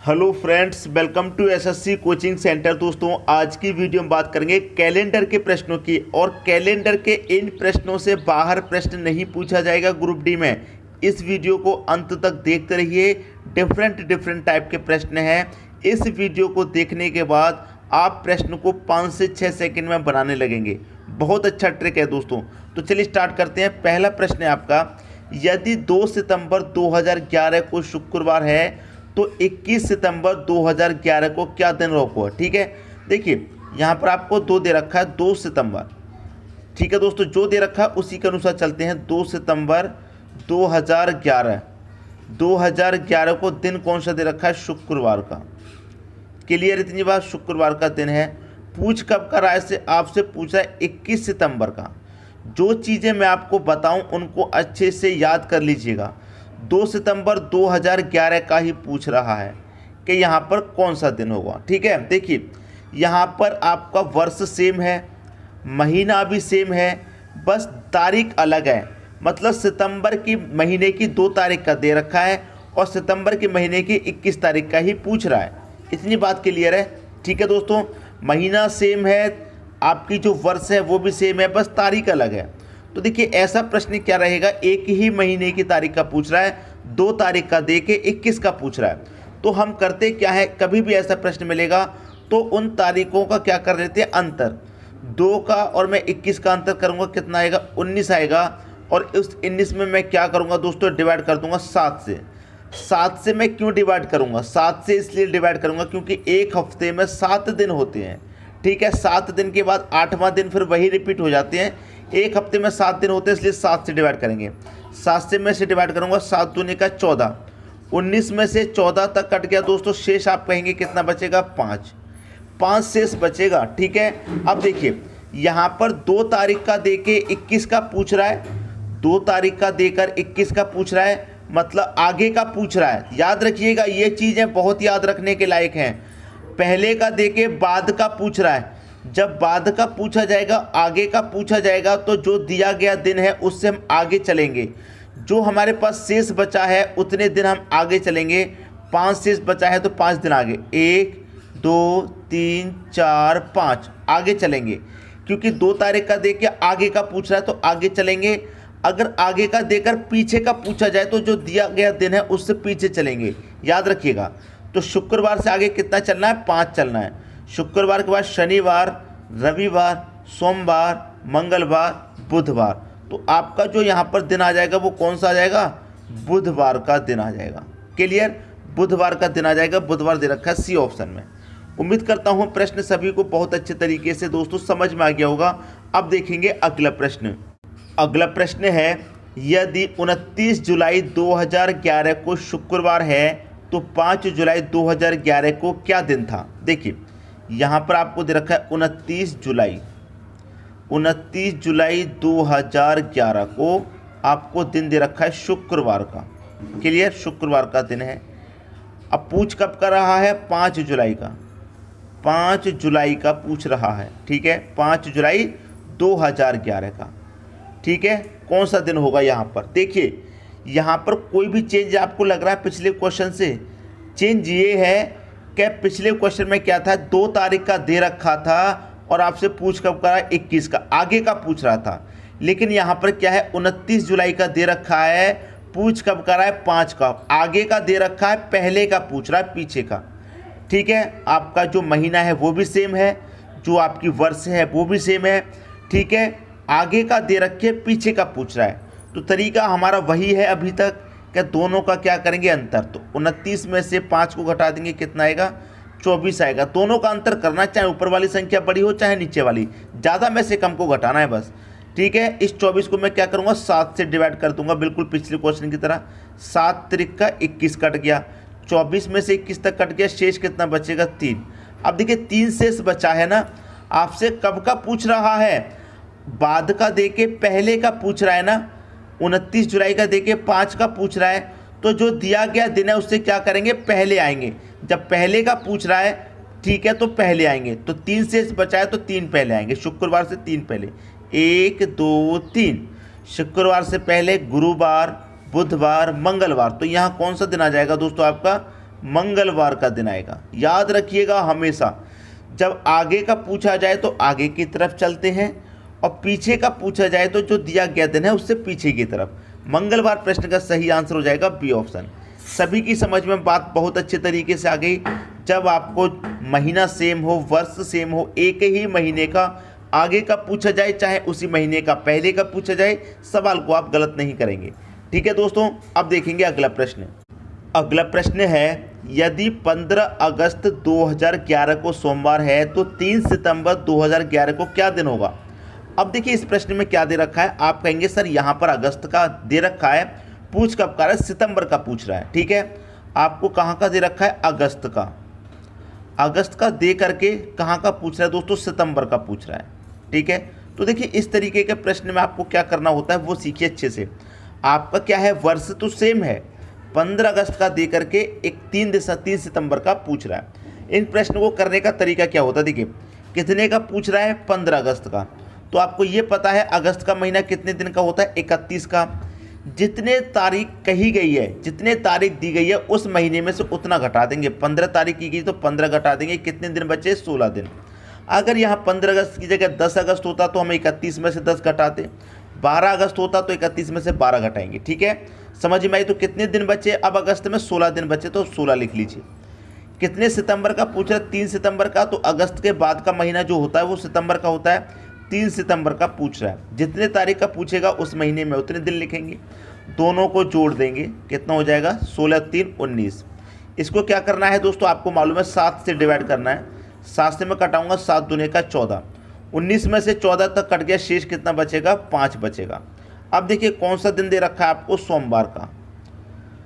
Hello friends, welcome to SSC coaching centre. दोस्तों, आज की वीडियो में बात करेंगे कैलेंडर के प्रश्नों की। और कैलेंडर के इन प्रश्नों से बाहर प्रश्न नहीं पूछा जाएगा ग्रुप डी में। इस वीडियो को अंत तक देखते रहिए। डिफरेंट टाइप के प्रश्न हैं। इस वीडियो को देखने के बाद आप प्रश्न को 5 से 6 सेकंड में बनाने लगेंगे। बहुत अच्छा ट्रिक है दोस्तों। तो चलिए स्टार्ट करते हैं। पहला प्रश्न है आपका, यदि 2 सितंबर 2011 को शुक्रवार है तो 21 सितंबर 2011 को क्या दिन होगा। ठीक है, देखिए यहाँ पर आपको 2 दे रखा है, 2 सितंबर। ठीक है दोस्तों, जो दे रखा है उसी के अनुसार चलते हैं। 2 सितंबर 2011 को दिन कौन सा दे रखा है? शुक्रवार का। क्लियर, इतनी बात, शुक्रवार का दिन है। पूछ कब का रहा है से आपसे पूछा है 21 सितंबर का। जो चीज़ें मैं आपको बताऊं उनको अच्छे से याद कर लीजिएगा। 2 सितंबर 2011 का ही पूछ रहा है कि यहाँ पर कौन सा दिन होगा। ठीक है, देखिए यहाँ पर आपका वर्ष सेम है, महीना भी सेम है, बस तारीख अलग है। मतलब सितंबर की महीने की 2 तारीख का दे रखा है और सितंबर के महीने की 21 तारीख का ही पूछ रहा है। इतनी बात क्लियर है। ठीक है दोस्तों, महीना सेम है, आपकी जो वर्ष है वो भी सेम है, बस तारीख अलग है। तो देखिए ऐसा प्रश्न क्या रहेगा, एक ही महीने की तारीख का पूछ रहा है, 2 तारीख का दे के 21 का पूछ रहा है। तो हम करते क्या है, कभी भी ऐसा प्रश्न मिलेगा तो उन तारीखों का क्या कर लेते हैं, अंतर। 2 का और मैं 21 का अंतर करूंगा, कितना आएगा? 19 आएगा। और उस 19 में मैं क्या करूंगा दोस्तों, डिवाइड कर दूंगा 7 से। 7 से मैं क्यों डिवाइड करूंगा? 7 से इसलिए डिवाइड करूंगा क्योंकि एक हफ्ते में 7 दिन होते हैं। ठीक है, 7 दिन के बाद 8वां दिन फिर वही रिपीट हो जाते हैं। एक हफ्ते में 7 दिन होते हैं, इसलिए 7 से डिवाइड करेंगे। 7 से मैं से डिवाइड करूंगा, 7 दूनी का 14। 19 में से 14 तक कट गया दोस्तों, शेष आप कहेंगे कितना बचेगा? 5 शेष बचेगा। ठीक है, अब देखिए यहाँ पर 2 तारीख का देके 21 का पूछ रहा है, 2 तारीख का देकर 21 का पूछ रहा है, मतलब आगे का पूछ रहा है। याद रखिएगा, ये चीज़ें बहुत याद रखने के लायक हैं। पहले का देके बाद का पूछ रहा है। जब बाद का पूछा जाएगा, आगे का पूछा जाएगा, तो जो दिया गया दिन है उससे हम आगे चलेंगे। जो हमारे पास शेष बचा है उतने दिन हम आगे चलेंगे। 5 शेष बचा है तो 5 दिन आगे, 1 2 3 4 5 आगे चलेंगे। क्योंकि 2 तारीख का देके आगे का पूछ रहा है तो आगे चलेंगे। अगर आगे का देकर पीछे का पूछा जाए तो जो दिया गया दिन है उससे पीछे चलेंगे। याद रखिएगा। तो शुक्रवार से आगे कितना चलना है? 5 चलना है। शुक्रवार के बाद शनिवार, रविवार, सोमवार, मंगलवार, बुधवार। तो आपका जो यहाँ पर दिन आ जाएगा वो कौन सा आ जाएगा? बुधवार का दिन आ जाएगा। क्लियर, बुधवार का दिन आ जाएगा। बुधवार दे रखा है सी ऑप्शन में। उम्मीद करता हूँ प्रश्न सभी को बहुत अच्छे तरीके से दोस्तों समझ में आ गया होगा। अब देखेंगे अगला प्रश्न। अगला प्रश्न है, यदि 29 जुलाई 2011 को शुक्रवार है तो 5 जुलाई 2011 को क्या दिन था? देखिए यहाँ पर आपको दे रखा है 29 जुलाई 2011 को आपको दिन दे रखा है शुक्रवार का। क्लियर, शुक्रवार का दिन है। अब पूछ कब का रहा है? 5 जुलाई का। 5 जुलाई का पूछ रहा है। ठीक है, 5 जुलाई 2011 का। ठीक है, कौन सा दिन होगा यहाँ पर? देखिए यहाँ पर कोई भी चेंज आपको लग रहा है पिछले क्वेश्चन से? चेंज ये है कि पिछले क्वेश्चन में क्या था, 2 तारीख का दे रखा था और आपसे पूछ कब करा? 21 का, आगे का पूछ रहा था। लेकिन यहाँ पर क्या है, 29 जुलाई का दे रखा है, पूछ कब करा है? 5 का। आगे का दे रखा है, पहले का पूछ रहा है, पीछे का। ठीक है, आपका जो महीना है वो भी सेम है, जो आपकी वर्ष है वो भी सेम है। ठीक है, आगे का दे रखे, पीछे का पूछ रहा है। तो तरीका हमारा वही है अभी तक कि दोनों का क्या करेंगे? अंतर। तो 29 में से 5 को घटा देंगे, कितना आएगा? 24 आएगा। दोनों का अंतर करना, चाहे ऊपर वाली संख्या बड़ी हो चाहे नीचे वाली, ज़्यादा में से कम को घटाना है बस। ठीक है, इस 24 को मैं क्या करूँगा? 7 से डिवाइड कर दूंगा, बिल्कुल पिछले क्वेश्चन की तरह। 7 त्रिक का 21 कट गया, 24 में से 21 तक कट गया, शेष कितना बचेगा? 3। अब देखिए 3 शेष बचा है ना। आपसे कब का पूछ रहा है? बाद का देके पहले का पूछ रहा है ना। 29 जुलाई का देके 5 का पूछ रहा है, तो जो दिया गया दिन है उससे क्या करेंगे? पहले आएंगे। जब पहले का पूछ रहा है, ठीक है, तो पहले आएंगे। तो 3 शेष बचा है तो 3 पहले आएंगे। शुक्रवार से 3 पहले, 1 2 3। शुक्रवार से पहले गुरुवार, बुधवार, मंगलवार। तो यहाँ कौन सा दिन आ जाएगा दोस्तों? आपका मंगलवार का दिन आएगा। याद रखिएगा हमेशा जब आगे का पूछा जाए तो आगे की तरफ चलते हैं और पीछे का पूछा जाए तो जो दिया गया दिन है उससे पीछे की तरफ। मंगलवार प्रश्न का सही आंसर हो जाएगा बी ऑप्शन। सभी की समझ में बात बहुत अच्छे तरीके से आ गई। जब आपको महीना सेम हो, वर्ष सेम हो, एक ही महीने का आगे का पूछा जाए चाहे उसी महीने का पहले का पूछा जाए, सवाल को आप गलत नहीं करेंगे। ठीक है दोस्तों, अब देखेंगे अगला प्रश्न। अगला प्रश्न है, यदि 15 अगस्त 2011 को सोमवार है तो 3 सितंबर 2011 को क्या दिन होगा। अब देखिए इस प्रश्न में क्या दे रखा है। आप कहेंगे सर यहाँ पर अगस्त का दे रखा है, पूछ कब का रहा है, सितंबर का पूछ रहा है। ठीक है, आपको कहाँ का दे रखा है, अगस्त का। अगस्त का दे करके कहाँ का पूछ रहा है दोस्तों, सितंबर का पूछ रहा है। ठीक है, तो देखिए इस तरीके के प्रश्न में आपको क्या करना होता है वो सीखिए अच्छे से। आपका क्या है, वर्ष तो सेम है, 15 अगस्त का दे करके एक 3 सितंबर का पूछ रहा है। इन प्रश्न को करने का तरीका क्या होता है, देखिए कितने का पूछ रहा है, 15 अगस्त का, तो आपको ये पता है अगस्त का महीना कितने दिन का होता है, 31 का। जितने तारीख कही गई है, जितने तारीख दी गई है उस महीने में से उतना घटा देंगे। 15 तारीख की गई तो 15 घटा देंगे, कितने दिन बचे, 16 दिन। अगर यहाँ 15 अगस्त की जगह 10 अगस्त होता तो हम 31 में से 10 घटाते, 12 अगस्त होता तो 31 में से 12 घटाएंगे। ठीक है, समझ में आई। तो कितने दिन बचे, अब अगस्त में 16 दिन बचे तो 16 लिख लीजिए। कितने सितंबर का पूछ रहा है, 3 सितंबर का, तो अगस्त के बाद का महीना जो होता है वो सितंबर का होता है, 3 सितंबर का पूछ रहा है। जितने तारीख का पूछेगा उस महीने में उतने दिन लिखेंगे, दोनों को जोड़ देंगे, कितना हो जाएगा, 16 3 19। इसको क्या करना है दोस्तों, आपको मालूम है 7 से डिवाइड करना है। 7 से मैं कटाऊंगा, 7 दूने का 14, 19 में से 14 तक कट गया, शेष कितना बचेगा, 5 बचेगा। अब देखिए कौन सा दिन दे रखा है आपको, सोमवार का।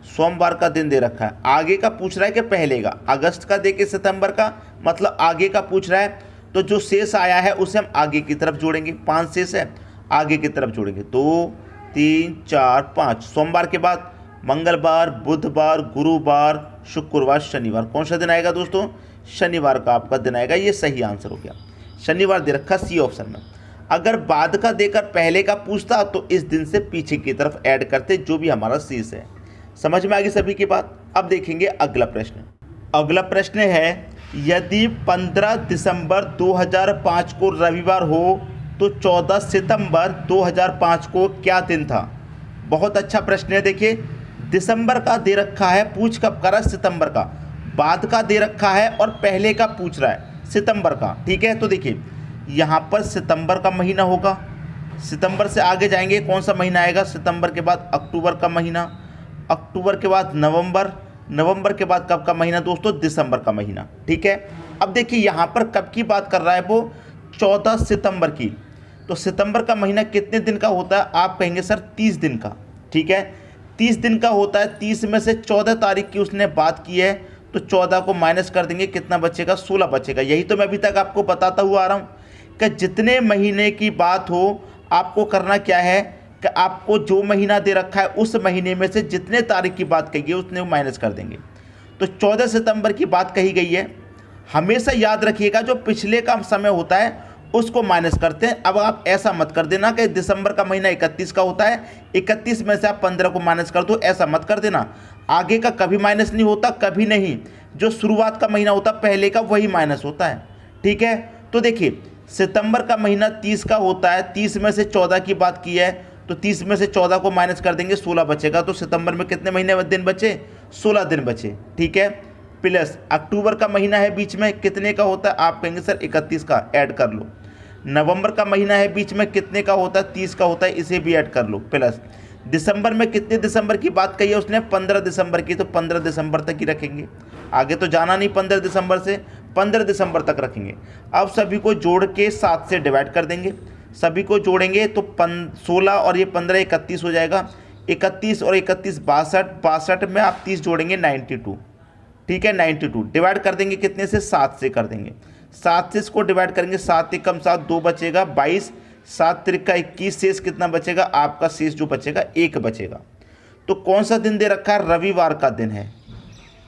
सोमवार का दिन दे रखा है, आगे का पूछ रहा है कि पहले का, अगस्त का दे के सितंबर का, मतलब आगे का पूछ रहा है। तो जो शेष आया है उसे हम आगे की तरफ जोड़ेंगे, 5 शेष है, आगे की तरफ जोड़ेंगे, 2 3 4 5। सोमवार के बाद मंगलवार, बुधवार, गुरुवार, शुक्रवार, शनिवार। कौन सा दिन आएगा दोस्तों, शनिवार का आपका दिन आएगा। ये सही आंसर हो गया, शनिवार दे रखा सी ऑप्शन में। अगर बाद का देकर पहले का पूछता तो इस दिन से पीछे की तरफ ऐड करते जो भी हमारा शेष है। समझ में आ गई सभी की बात। अब देखेंगे अगला प्रश्न। अगला प्रश्न है, यदि 15 दिसंबर 2005 को रविवार हो तो 14 सितंबर 2005 को क्या दिन था। बहुत अच्छा प्रश्न है। देखिए दिसंबर का दे रखा है, पूछ कब करा, सितंबर का। बाद का दे रखा है और पहले का पूछ रहा है, सितंबर का। ठीक है, तो देखिए यहाँ पर सितंबर का महीना होगा, सितंबर से आगे जाएंगे, कौन सा महीना आएगा, सितंबर के बाद अक्टूबर का महीना, अक्टूबर के बाद नवंबर, नवंबर के बाद कब का महीना दोस्तों, दिसंबर का महीना। ठीक है, अब देखिए यहाँ पर कब की बात कर रहा है वो, 14 सितंबर की। तो सितंबर का महीना कितने दिन का होता है, आप कहेंगे सर 30 दिन का। ठीक है, 30 दिन का होता है। 30 में से 14 तारीख की उसने बात की है तो 14 को माइनस कर देंगे, कितना बचेगा, 16 बचेगा। यही तो मैं अभी तक आपको बताता हुआ आ रहा हूँ कि जितने महीने की बात हो आपको करना क्या है कि आपको जो महीना दे रखा है उस महीने में से जितने तारीख की बात कही है उसने माइनस कर देंगे। तो 14 सितंबर की बात कही गई है। हमेशा याद रखिएगा जो पिछले का समय होता है उसको माइनस करते हैं। अब आप ऐसा मत कर देना कि दिसंबर का महीना 31 का होता है, 31 में से आप 15 को माइनस कर दो, ऐसा मत कर देना। आगे का कभी माइनस नहीं होता, कभी नहीं। जो शुरुआत का महीना होता पहले का वही माइनस होता है। ठीक है, तो देखिए सितंबर का महीना 30 का होता है, 30 में से 14 की बात की है तो 30 में से 14 को माइनस कर देंगे, 16 बचेगा। तो सितंबर में कितने महीने दिन बचे, 16 दिन बचे। ठीक है, प्लस अक्टूबर का महीना है बीच में, कितने का होता है, आप कहेंगे सर 31 का, ऐड कर लो। नवंबर का महीना है बीच में, कितने का होता है, 30 का होता है, इसे भी ऐड कर लो। प्लस दिसंबर में कितने दिसंबर की बात कही है उसने, 15 दिसंबर की, तो 15 दिसंबर तक ही रखेंगे, आगे तो जाना नहीं। 15 दिसंबर से 15 दिसंबर तक रखेंगे। अब सभी को जोड़ के 7 से डिवाइड कर देंगे, सभी को जोड़ेंगे तो 16 और ये 15 31 हो जाएगा। 31 और 31 62, 62 में आप 30 जोड़ेंगे 92। ठीक है, 92 डिवाइड कर देंगे कितने से, 7 से कर देंगे। 7 से इसको डिवाइड करेंगे, 7 एकम 7, 2 बचेगा 22, 7 त्रिका 21, शेष कितना बचेगा, आपका शेष जो बचेगा 1 बचेगा। तो कौन सा दिन दे रखा है, रविवार का दिन है,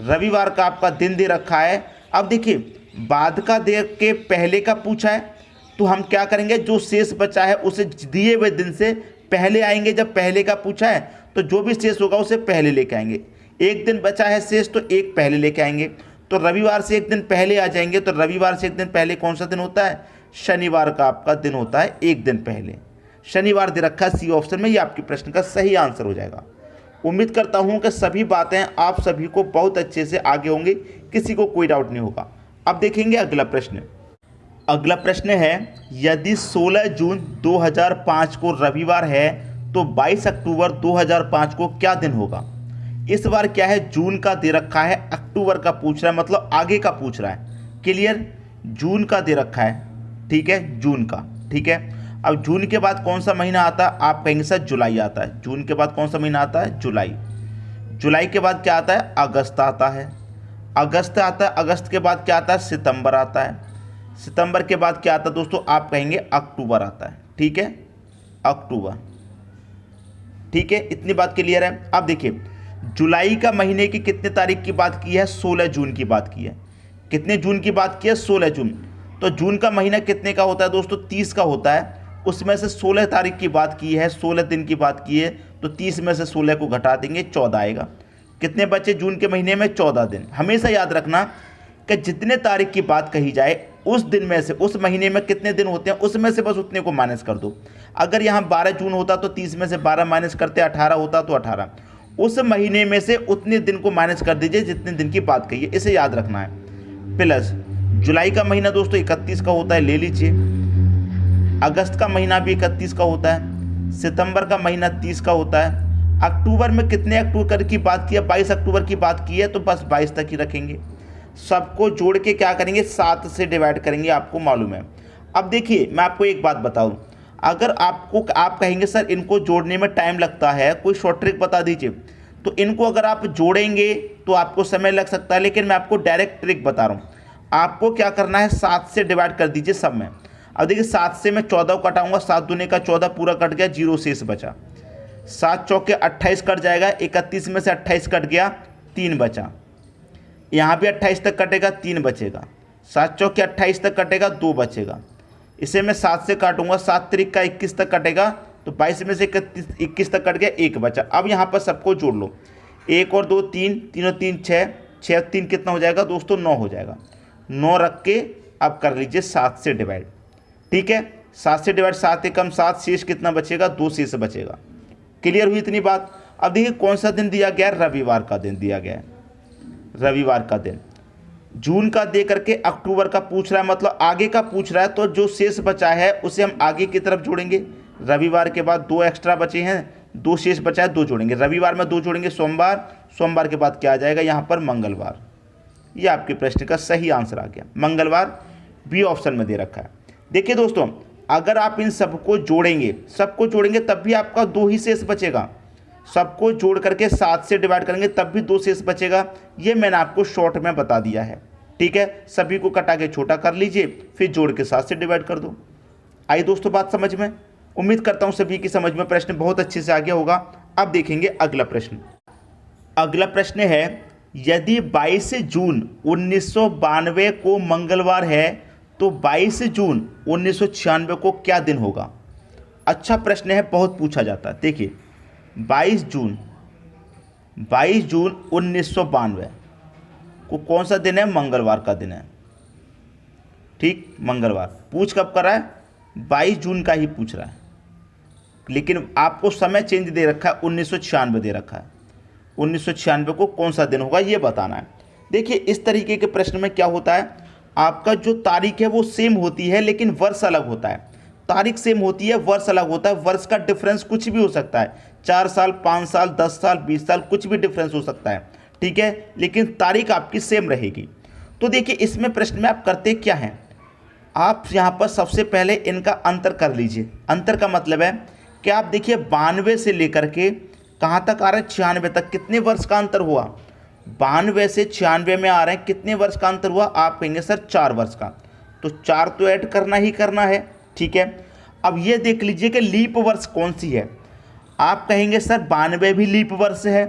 रविवार का आपका दिन दे रखा है। अब देखिए बाद का दे के पहले का पूछा है तो हम क्या करेंगे, जो शेष बचा है उसे दिए हुए दिन से पहले आएंगे। जब पहले का पूछा है तो जो भी शेष होगा उसे पहले लेके आएंगे। एक दिन बचा है शेष तो एक पहले लेके आएंगे, तो रविवार से एक दिन पहले आ जाएंगे, तो रविवार से एक दिन पहले कौन सा दिन होता है? शनिवार का आपका दिन होता है एक दिन पहले। शनिवार दे रखा है सी ऑप्शन में, ये आपके प्रश्न का सही आंसर हो जाएगा। उम्मीद करता हूँ कि सभी बातें आप सभी को बहुत अच्छे से आगे होंगी, किसी को कोई डाउट नहीं होगा। अब देखेंगे अगला प्रश्न। अगला प्रश्न है, यदि 16 जून 2005 को रविवार है तो 22 अक्टूबर 2005 को क्या दिन होगा? इस बार क्या है, जून का दे रखा है, अक्टूबर का पूछ रहा है, मतलब आगे का पूछ रहा है। क्लियर? जून का दे रखा है, ठीक है, जून का, ठीक है। अब जून के बाद कौन सा महीना आता है? आप कहेंगे सर जुलाई आता है। जून के बाद कौन सा महीना आता है? जुलाई। जुलाई के बाद क्या आता है? अगस्त आता है। अगस्त आता है। अगस्त के बाद क्या आता है? सितंबर आता है। सितंबर के बाद क्या आता है दोस्तों? आप कहेंगे अक्टूबर आता है, ठीक है, अक्टूबर, ठीक है। इतनी बात क्लियर है। अब देखिए, जुलाई का महीने की कितने तारीख की बात की है? 16 जून की बात की है। कितने जून की बात की है? 16 जून। तो जून का महीना कितने का होता है दोस्तों? 30 का होता है। उसमें से 16 तारीख की बात की है, 16 दिन की बात की है, तो 30 में से 16 को घटा देंगे, 14 आएगा। कितने बचे जून के महीने में? 14 दिन। हमेशा याद रखना कि जितने तारीख की बात कही जाए उस दिन में से, उस महीने में कितने दिन होते हैं उसमें से बस उतने को माइनस कर दो। अगर यहाँ 12 जून होता तो 30 में से 12 माइनस करते 18 होता तो 18, उस महीने में से उतने दिन को माइनस कर दीजिए जितने दिन की बात कही है, इसे याद रखना है। प्लस जुलाई का महीना दोस्तों 31 का होता है, ले लीजिए। अगस्त का महीना भी 31 का होता है। सितंबर का महीना 30 का होता है। अक्टूबर में कितने अक्टूबर की बात की है? 22 अक्टूबर की बात की है, तो बस 22 तक ही रखेंगे। सबको जोड़ के क्या करेंगे? 7 से डिवाइड करेंगे, आपको मालूम है। अब देखिए, मैं आपको एक बात बताऊं, अगर आप कहेंगे सर इनको जोड़ने में टाइम लगता है, कोई शॉर्ट ट्रिक बता दीजिए, तो इनको अगर आप जोड़ेंगे तो आपको समय लग सकता है, लेकिन मैं आपको डायरेक्ट ट्रिक बता रहा हूँ। आपको क्या करना है? 7 से डिवाइड कर दीजिए सब में। अब देखिए, 7 से मैं 14 को कटाऊंगा, 7 दूने का 14 पूरा कट गया, 0 शेष बचा। 7 चौके 28 कट जाएगा, 31 में से 28 कट गया, 3 बचा। यहाँ भी 28 तक कटेगा, 3 बचेगा। 7 चौके 28 तक कटेगा, 2 बचेगा। इसे मैं 7 से काटूंगा, 7 त्रिक का 21 तक कटेगा, तो 22 में से 21 तक कट गया, 1 बचा। अब यहाँ पर सबको जोड़ लो, 1 और 2 3, 3 और 3 6, 6 और 3 कितना हो जाएगा दोस्तों? 9 हो जाएगा। 9 रख के अब कर लीजिए 7 से डिवाइड, ठीक है। 7 से डिवाइड, 7 एकम 7, शेष कितना बचेगा? 2 शेष बचेगा। क्लियर हुई इतनी बात? अब देखिए कौन सा दिन दिया गया है? रविवार का दिन दिया गया है, रविवार का दिन। जून का दे करके अक्टूबर का पूछ रहा है, मतलब आगे का पूछ रहा है, तो जो शेष बचा है उसे हम आगे की तरफ जोड़ेंगे। रविवार के बाद 2 एक्स्ट्रा बचे हैं, 2 शेष बचा है, 2 जोड़ेंगे। रविवार में 2 जोड़ेंगे, सोमवार। सोमवार के बाद क्या आ जाएगा यहाँ पर? मंगलवार। ये आपके प्रश्न का सही आंसर आ गया, मंगलवार, बी ऑप्शन में दे रखा है। देखिए दोस्तों, अगर आप इन सबको जोड़ेंगे तब भी आपका 2 ही शेष बचेगा। सबको जोड़ करके 7 से डिवाइड करेंगे तब भी 2 शेष बचेगा। ये मैंने आपको शॉर्ट में बता दिया है, ठीक है। सभी को कटा के छोटा कर लीजिए, फिर जोड़ के 7 से डिवाइड कर दो। आई दोस्तों बात समझ में? उम्मीद करता हूँ सभी की समझ में प्रश्न बहुत अच्छे से आ गया होगा। अब देखेंगे अगला प्रश्न। अगला प्रश्न है, यदि 22 जून 1992 को मंगलवार है तो 22 जून 1996 को क्या दिन होगा? अच्छा प्रश्न है, बहुत पूछा जाता है। देखिए, 22 जून 1992 को कौन सा दिन है? मंगलवार का दिन है, ठीक, मंगलवार। पूछ कब कर रहा है? 22 जून का ही पूछ रहा है, लेकिन आपको समय चेंज दे रखा है, 1996 दे रखा है। 1996 को कौन सा दिन होगा ये बताना है। देखिए, इस तरीके के प्रश्न में क्या होता है, आपका जो तारीख है वो सेम होती है लेकिन वर्ष अलग होता है। तारीख सेम होती है, वर्ष अलग होता है। वर्ष का डिफरेंस कुछ भी हो सकता है, 4 साल, 5 साल, 10 साल, 20 साल, कुछ भी डिफरेंस हो सकता है, ठीक है, लेकिन तारीख आपकी सेम रहेगी। तो देखिए, इसमें प्रश्न में आप करते क्या हैं, आप यहाँ पर सबसे पहले इनका अंतर कर लीजिए। अंतर का मतलब है कि आप देखिए 92 से लेकर के कहाँ तक आ रहे हैं? 96 तक। कितने वर्ष का अंतर हुआ? 92 से 96 में आ रहे हैं, कितने वर्ष का अंतर हुआ? आप कहेंगे सर 4 वर्ष का, तो 4 तो ऐड करना ही करना है, ठीक है। अब ये देख लीजिए कि लीप वर्ष कौन सी है। आप कहेंगे सर 92 भी लीप वर्ष है,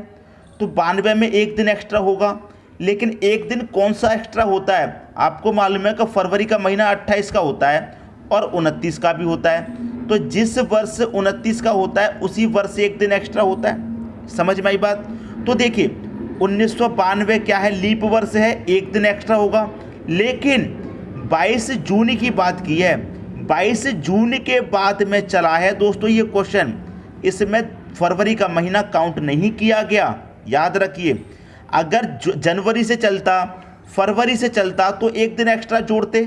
तो 92 में एक दिन एक्स्ट्रा होगा, लेकिन एक दिन कौन सा एक्स्ट्रा होता है? आपको मालूम है कि फरवरी का महीना 28 का होता है और 29 का भी होता है, तो जिस वर्ष 29 का होता है उसी वर्ष एक दिन एक्स्ट्रा होता है। समझ में आई बात? तो देखिए, 1992 क्या है, लीप वर्ष है, एक दिन एक्स्ट्रा होगा। लेकिन 22 जून की बात की है, 22 जून के बाद में चला है दोस्तों ये क्वेश्चन, इसमें फरवरी का महीना काउंट नहीं किया गया। याद रखिए, अगर जनवरी से चलता, फरवरी से चलता तो एक दिन एक्स्ट्रा जोड़ते,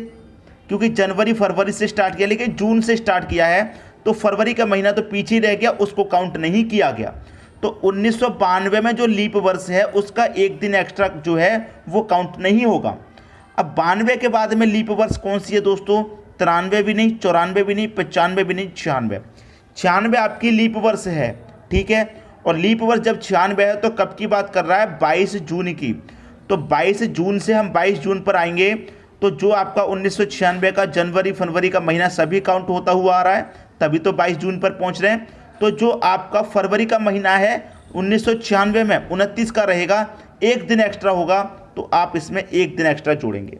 क्योंकि जनवरी फरवरी से स्टार्ट किया, लेकिन जून से स्टार्ट किया है तो फरवरी का महीना तो पीछे रह गया, उसको काउंट नहीं किया गया। तो 1992 में जो लीप वर्ष है उसका एक दिन एक्स्ट्रा जो है वो काउंट नहीं होगा। अब 92 के बाद में लीप वर्ष कौन सी है दोस्तों, 93 भी नहीं, 94 भी नहीं, 95 भी नहीं, 96। 96 आपकी लीप वर्ष है, ठीक है। और लीप वर्ष जब 96 है तो कब की बात कर रहा है, 22 जून की। तो 22 जून से हम 22 जून पर आएंगे तो जो आपका 1996 का जनवरी फरवरी का महीना सभी काउंट होता हुआ आ रहा है, तभी तो 22 जून पर पहुंच रहे हैं। तो जो आपका फरवरी का महीना है 1996 में 29 का रहेगा, एक दिन एक्स्ट्रा होगा, तो आप इसमें एक दिन एक्स्ट्रा जोड़ेंगे।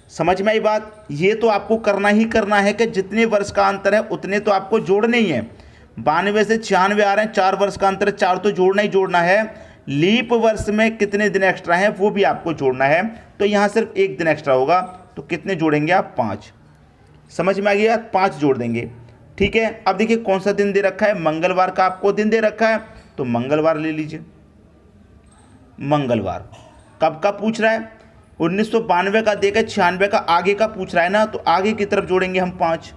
समझ में आई बात। ये तो आपको करना ही करना है कि जितने वर्ष का अंतर है उतने तो आपको जोड़ने ही है। 92 से 96 आ रहे हैं, 4 वर्ष का अंतर है, 4 तो जोड़ना ही जोड़ना है। लीप वर्ष में कितने दिन एक्स्ट्रा हैं वो भी आपको जोड़ना है, तो यहाँ सिर्फ एक दिन एक्स्ट्रा होगा, तो कितने जोड़ेंगे आप, 5। समझ में आ गया, 5 जोड़ देंगे, ठीक है। अब देखिए कौन सा दिन दे रखा है, मंगलवार का आपको दिन दे रखा है, तो मंगलवार ले लीजिए। मंगलवार कब का पूछ रहा है, 1992 का देकर 96 का आगे का पूछ रहा है ना, तो आगे की तरफ जोड़ेंगे हम 5।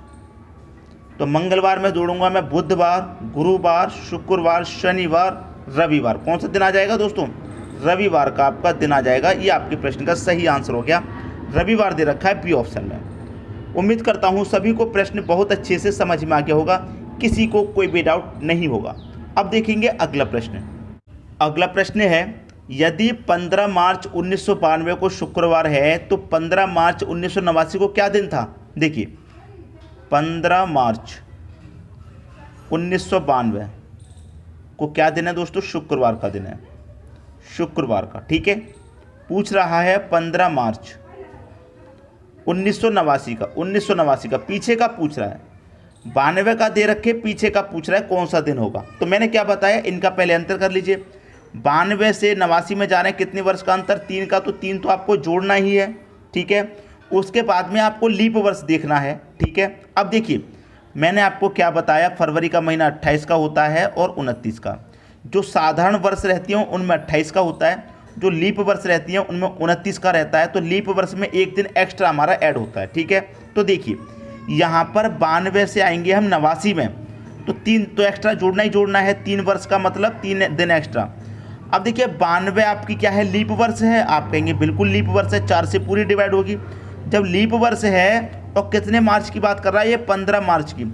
तो मंगलवार में जोड़ूंगा मैं बुधवार, गुरुवार, शुक्रवार, शनिवार, रविवार। कौन सा दिन आ जाएगा दोस्तों, रविवार का आपका दिन आ जाएगा। ये आपके प्रश्न का सही आंसर हो गया, रविवार दे रखा है बी ऑप्शन में। उम्मीद करता हूँ सभी को प्रश्न बहुत अच्छे से समझ में आ गया होगा, किसी को कोई भी डाउट नहीं होगा। अब देखेंगे अगला प्रश्न। अगला प्रश्न है, यदि 15 मार्च 1992 को शुक्रवार है तो 15 मार्च 1989 को क्या दिन था। देखिए 15 मार्च 1992 को क्या दिन है दोस्तों, शुक्रवार का दिन है, शुक्रवार का, ठीक है। पूछ रहा है 15 मार्च 1989 का, 1989 का पीछे का पूछ रहा है, 92 का दे रखे, पीछे का पूछ रहा है कौन सा दिन होगा। तो मैंने क्या बताया, इनका पहले अंतर कर लीजिए। 92 से 89 में जा रहे हैं, कितने वर्ष का अंतर, 3 का, तो 3 तो आपको जोड़ना ही है, ठीक है। उसके बाद में आपको लीप वर्ष देखना है, ठीक है। अब देखिए मैंने आपको क्या बताया, फरवरी का महीना 28 का होता है और 29 का। जो साधारण वर्ष रहती हैं उनमें 28 का होता है, जो लीप वर्ष रहती हैं उनमें 29 का रहता है। तो लीप वर्ष में एक दिन एक्स्ट्रा हमारा ऐड होता है, ठीक है। तो देखिए यहाँ पर 92 से आएंगे हम 89 में, तो 3 तो एक्स्ट्रा जोड़ना ही जोड़ना है, 3 वर्ष का मतलब 3 दिन एक्स्ट्रा। अब देखिए 92 आपकी क्या है, लीप वर्ष है। आप कहेंगे बिल्कुल लीप वर्ष है, 4 से पूरी डिवाइड होगी। जब लीप वर्ष है और कितने मार्च की बात कर रहा है, ये 15 मार्च की।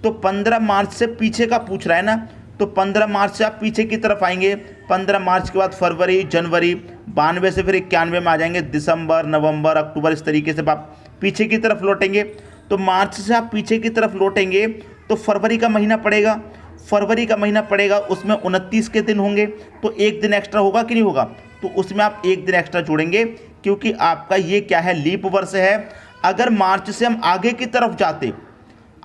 तो 15 मार्च से पीछे का पूछ रहा है ना, तो 15 मार्च से आप पीछे की तरफ आएंगे। 15 मार्च के बाद फरवरी, जनवरी, 92 से फिर 91 में आ जाएंगे, दिसंबर, नवंबर, अक्टूबर, इस तरीके से आप पीछे की तरफ लौटेंगे। तो मार्च से आप पीछे की तरफ लौटेंगे तो फरवरी का महीना पड़ेगा, फरवरी का महीना पड़ेगा, उसमें 29 के दिन होंगे, तो एक दिन एक्स्ट्रा होगा कि नहीं होगा, तो उसमें आप एक दिन एक्स्ट्रा जोड़ेंगे, क्योंकि आपका ये क्या है, लीप वर्ष है। अगर मार्च से हम आगे की तरफ जाते,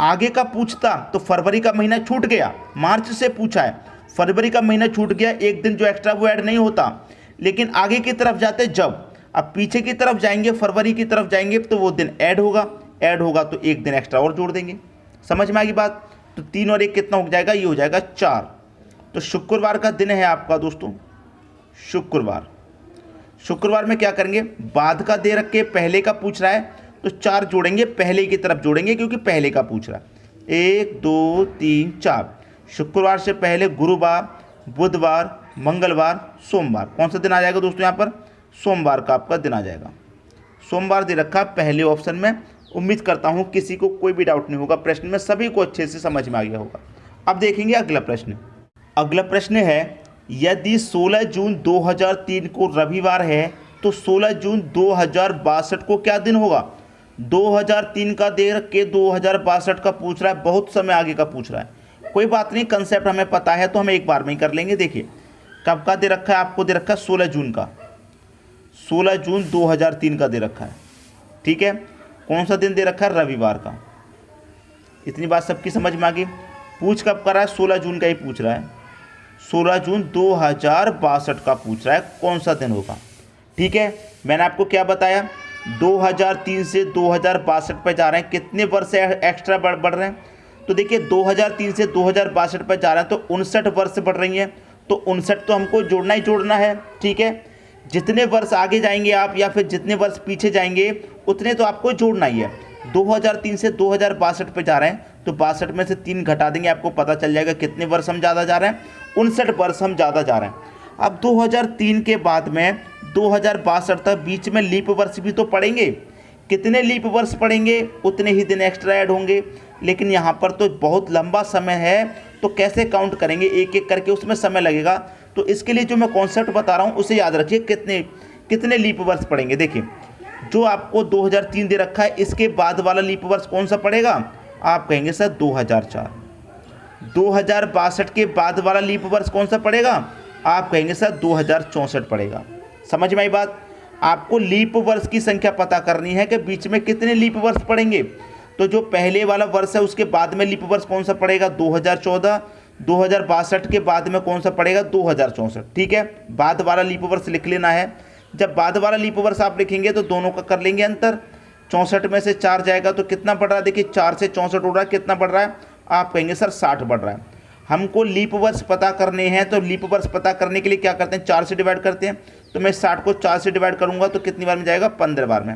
आगे का पूछता, तो फरवरी का महीना छूट गया, मार्च से पूछा है, फरवरी का महीना छूट गया, एक दिन जो एक्स्ट्रा वो ऐड नहीं होता। लेकिन आगे की तरफ जाते, जब अब पीछे की तरफ जाएंगे, फरवरी की तरफ जाएंगे, तो वो दिन ऐड होगा, ऐड होगा तो एक दिन एक्स्ट्रा और जोड़ देंगे। समझ में आ गई बात। तो 3 और 1 कितना हो जाएगा, ये हो जाएगा 4। तो शुक्रवार का दिन है आपका दोस्तों, शुक्रवार। शुक्रवार में क्या करेंगे, बाद का दे रख के पहले का पूछ रहा है, तो 4 जोड़ेंगे, पहले की तरफ जोड़ेंगे क्योंकि पहले का पूछ रहा है। 1 2 3 4। शुक्रवार से पहले गुरुवार, बुधवार, मंगलवार, सोमवार। कौन सा दिन आ जाएगा दोस्तों, यहाँ पर सोमवार का आपका दिन आ जाएगा। सोमवार दे रखा पहले ऑप्शन में। उम्मीद करता हूँ किसी को कोई भी डाउट नहीं होगा, प्रश्न में सभी को अच्छे से समझ में आ गया होगा। अब देखेंगे अगला प्रश्न। अगला प्रश्न है, यदि 16 जून 2003 को रविवार है तो 16 जून 2062 को क्या दिन होगा। 2003 का दे रख के 2062 का पूछ रहा है, बहुत समय आगे का पूछ रहा है। कोई बात नहीं, कंसेप्ट हमें पता है तो हम एक बार में ही कर लेंगे। देखिए कब का दे रखा है, आपको दे रखा है 16 जून का, 16 जून 2003 का दे रखा है, ठीक है। कौन सा दिन दे रखा है, रविवार का। इतनी बात सबकी समझ में आ गई। पूछ कब कर रहा है, 16 जून का ही पूछ रहा है। 16 जून 2062 का पूछ रहा है, कौन सा दिन होगा। ठीक है, मैंने आपको क्या बताया, 2003 से 2062 पे जा रहे हैं, कितने वर्ष एक्स्ट्रा बढ़ रहे हैं। तो देखिए 2003 से 2062 पर जा रहे हैं तो 59 वर्ष बढ़ रही हैं, तो 59 तो हमको जोड़ना ही जोड़ना है। ठीक है, जितने वर्ष आगे जाएंगे आप या फिर जितने वर्ष पीछे जाएंगे उतने तो आपको जोड़ना ही है। 2003 से 2062 पे जा रहे हैं तो 62 में से 3 घटा देंगे, आपको पता चल जाएगा कितने वर्ष हम ज़्यादा जा रहे हैं, 59 वर्ष हम ज़्यादा जा रहे हैं। अब 2003 के बाद में 2062 तक बीच में लीप वर्ष भी तो पड़ेंगे, कितने लीप वर्ष पड़ेंगे उतने ही दिन एक्स्ट्रा ऐड होंगे। लेकिन यहाँ पर तो बहुत लंबा समय है, तो कैसे काउंट करेंगे, एक एक करके उसमें समय लगेगा। तो इसके लिए जो मैं कॉन्सेप्ट बता रहा हूँ उसे याद रखिए, कितने लीप वर्ष पड़ेंगे। देखिए जो आपको 2003 दे रखा है, इसके बाद वाला लीप वर्ष कौन सा पड़ेगा, आप कहेंगे सर 2004। 2062 के बाद वाला लीप वर्ष कौन सा पड़ेगा, आप कहेंगे सर 2064 पड़ेगा। समझ में आई बात। आपको लीप वर्ष की संख्या पता करनी है कि बीच में कितने लीप वर्ष पड़ेंगे। तो जो पहले वाला वर्ष है उसके बाद में लीप वर्ष कौन सा पड़ेगा, 2014। 2062 के बाद में कौन सा पड़ेगा, 2064। ठीक है, बाद वाला लीप वर्ष लिख लेना है। जब बाद वाला लीप वर्ष आप लिखेंगे तो दोनों का कर लेंगे अंतर, 64 में से 4 जाएगा तो कितना बढ़ रहा है, देखिए 4 से 64 उड़ रहा है, कितना बढ़ रहा है, आप कहेंगे सर 60 बढ़ रहा है। हमको लीप वर्ष पता करने हैं, तो लीप वर्ष पता करने के लिए क्या करते हैं, 4 से डिवाइड करते हैं। तो मैं 60 को 4 से डिवाइड करूंगा तो कितनी बार में जाएगा, 15 बार में।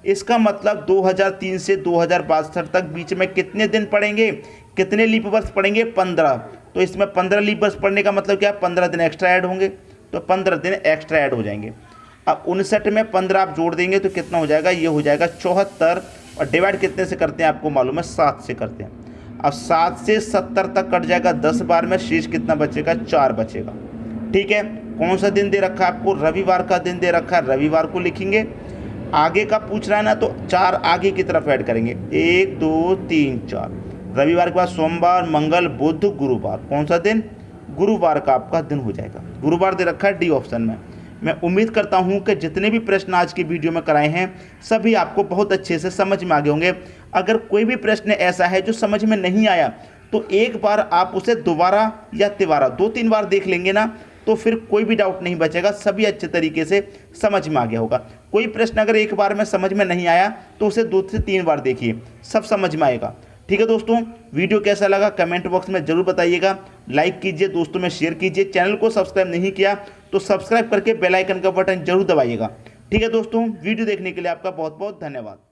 इसका मतलब 2003 से 2062 तक बीच में कितने दिन पड़ेंगे, कितने लीप वर्ष पड़ेंगे, 15। तो इसमें 15 लीप वर्ष पड़ने का मतलब क्या, 15 दिन एक्स्ट्रा ऐड होंगे, तो 15 दिन एक्स्ट्रा ऐड हो जाएंगे। अब 59 में 15 आप जोड़ देंगे तो कितना हो जाएगा, ये हो जाएगा 74। और डिवाइड कितने से करते हैं आपको मालूम है, 7 से करते हैं। अब 7 से 70 तक कट जाएगा 10 बार में, शेष कितना बचेगा, 4 बचेगा। ठीक है, कौन सा दिन दे रखा है आपको, रविवार का दिन दे रखा है, रविवार को लिखेंगे। आगे का पूछ रहा है ना, तो 4 आगे की तरफ ऐड करेंगे, 1 2 3 4। रविवार के बाद सोमवार, मंगल, बुध, गुरुवार, कौन सा दिन, गुरुवार का आपका दिन हो जाएगा। गुरुवार दे रखा है डी ऑप्शन में। मैं उम्मीद करता हूं कि जितने भी प्रश्न आज की वीडियो में कराए हैं सभी आपको बहुत अच्छे से समझ में आ गए होंगे। अगर कोई भी प्रश्न ऐसा है जो समझ में नहीं आया तो एक बार आप उसे दोबारा या तिबारा 2-3 बार देख लेंगे ना, तो फिर कोई भी डाउट नहीं बचेगा, सभी अच्छे तरीके से समझ में आ गया होगा। कोई प्रश्न अगर एक बार में समझ में नहीं आया तो उसे 2 से 3 बार देखिए, सब समझ में आएगा। ठीक है दोस्तों, वीडियो कैसा लगा कमेंट बॉक्स में जरूर बताइएगा। लाइक कीजिए, दोस्तों में शेयर कीजिए। चैनल को सब्सक्राइब नहीं किया तो सब्सक्राइब करके बेल आइकन का बटन जरूर दबाइएगा। ठीक है दोस्तों, वीडियो देखने के लिए आपका बहुत बहुत धन्यवाद।